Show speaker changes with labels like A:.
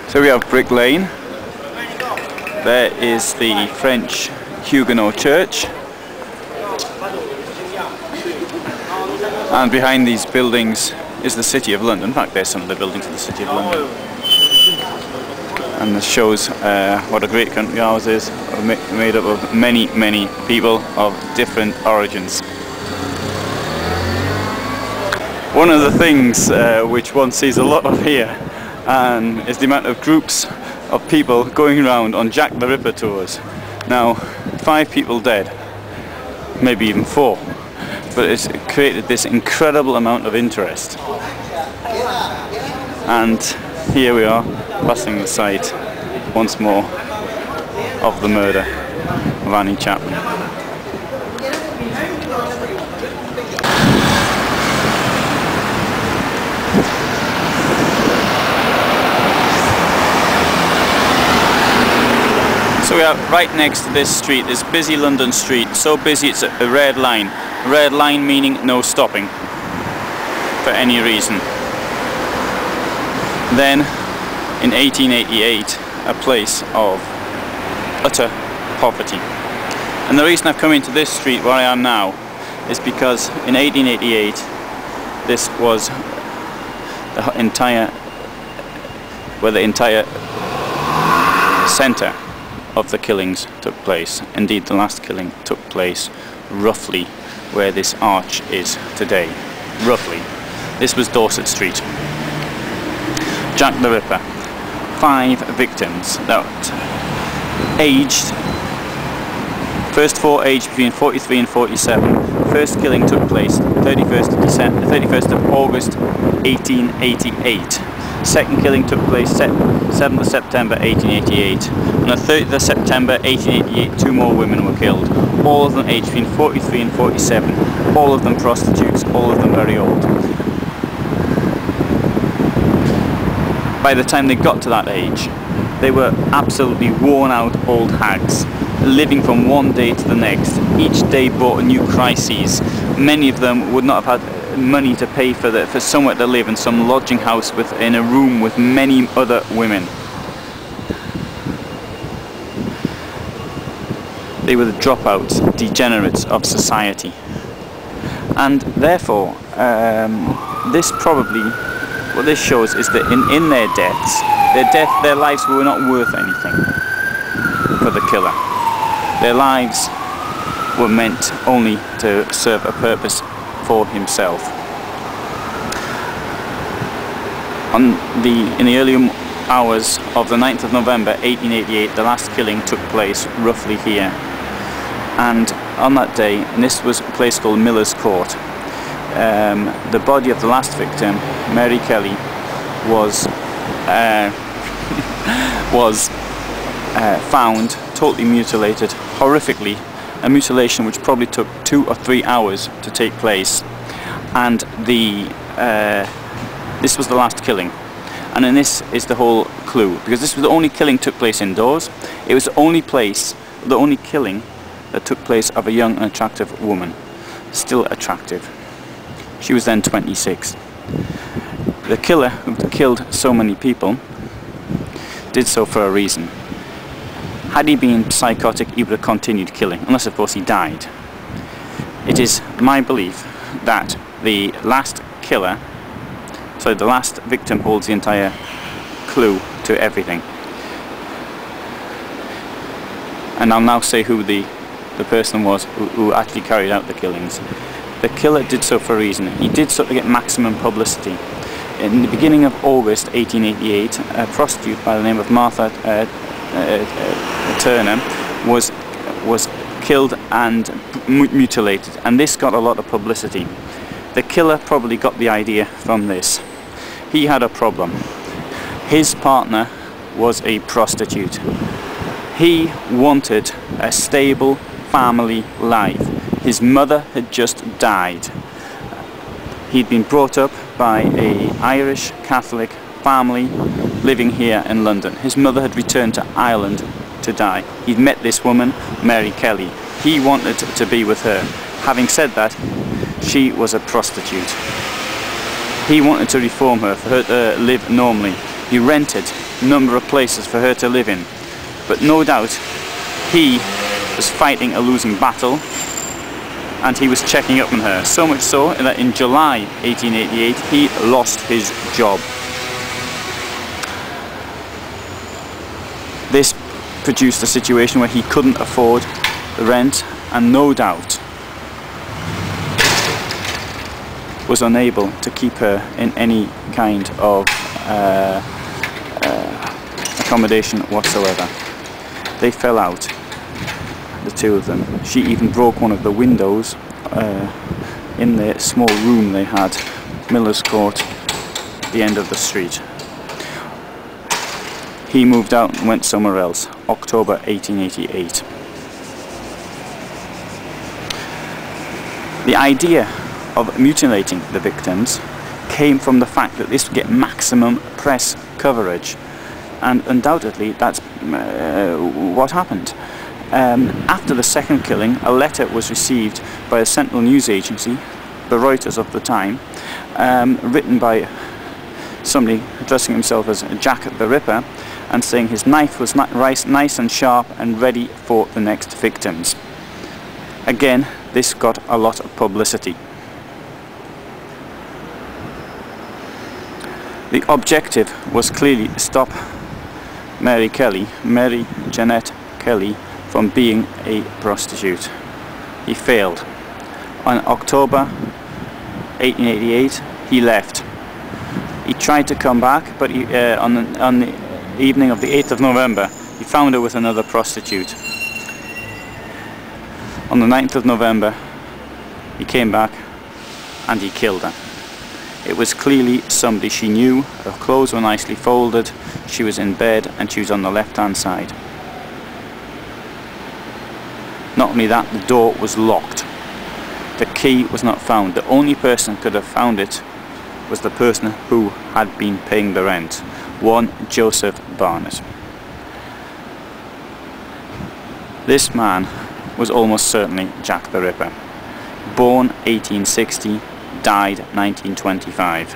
A: So we have Brick Lane. There is the French Huguenot Church. And behind these buildings is the City of London. In fact, there's some of the buildings of the City of London. And this shows what a great country ours is, made up of many, many people of different origins. One of the things which one sees a lot of here is the amount of groups of people going around on Jack the Ripper tours. Now, 5 people dead, maybe even 4, but it's created this incredible amount of interest. And here we are, passing the site once more of the murder of Annie Chapman. So we are right next to this street, this busy London street, so busy it's a red line. Red line meaning no stopping for any reason. Then in 1888, a place of utter poverty. And the reason I've come into this street where I am now is because in 1888 this was the entire centre of the killings took place. Indeed, the last killing took place roughly where this arch is today. Roughly. This was Dorset Street. Jack the Ripper. 5 victims that aged, first 4 aged between 43 and 47. First killing took place 31st of August 1888. Second killing took place 7th of September 1888. On the 30th of September 1888, 2 more women were killed. All of them aged between 43 and 47. All of them prostitutes, all of them very old. By the time they got to that age, they were absolutely worn out old hags, living from one day to the next. Each day brought a new crisis. Many of them would not have had money to pay for somewhere to live in some lodging house in a room with many other women. They were the dropouts, degenerates of society. And therefore, what this shows is that in their deaths, their lives were not worth anything for the killer. Their lives were meant only to serve a purpose for himself. In the early hours of the 9th of November 1888, the last killing took place roughly here. And on that day, and this was a place called Miller's Court, the body of the last victim, Mary Kelly, was found totally mutilated, horrifically, a mutilation which probably took 2 or 3 hours to take place. And this was the last killing. And in this is the whole clue, because this was the only killing took place indoors. It was the only killing that took place of a young and attractive woman, still attractive. She was then 26. The killer who killed so many people did so for a reason. Had he been psychotic, he would have continued killing, unless of course he died. It is my belief that the last victim holds the entire clue to everything. And I'll now say who the person was who actually carried out the killings. The killer did so for a reason. He did so to get maximum publicity. In the beginning of August 1888, a prostitute by the name of Martha Turner was killed and mutilated, and this got a lot of publicity. The killer probably got the idea from this. He had a problem. His partner was a prostitute. He wanted a stable family life. His mother had just died. He'd been brought up by an Irish Catholic family living here in London. His mother had returned to Ireland to die. He'd met this woman, Mary Kelly. He wanted to be with her. Having said that, she was a prostitute. He wanted to reform her, for her to live normally. He rented number of places for her to live in, but no doubt he was fighting a losing battle and he was checking up on her, so much so that in July 1888 he lost his job. This produced a situation where he couldn't afford the rent and no doubt was unable to keep her in any kind of accommodation whatsoever. They fell out, the two of them. She even broke one of the windows in the small room they had, Miller's Court, the end of the street. He moved out and went somewhere else, October 1888. The idea of mutilating the victims came from the fact that this would get maximum press coverage, and undoubtedly that's what happened. After the second killing, a letter was received by a central news agency, the Reuters of the time, written by somebody addressing himself as Jack the Ripper, and saying his knife was nice and sharp and ready for the next victims. Again, this got a lot of publicity. The objective was clearly to stop Mary Jeanette Kelly, from being a prostitute. He failed. On October 1888, he left. He tried to come back, but on the evening of the 8th of November, he found her with another prostitute. On the 9th of November, he came back and he killed her. It was clearly somebody she knew. Her clothes were nicely folded, she was in bed and she was on the left-hand side. Not only that, the door was locked. The key was not found. The only person who could have found it was the person who had been paying the rent, one Joseph Barnett. This man was almost certainly Jack the Ripper. Born 1860, died 1925.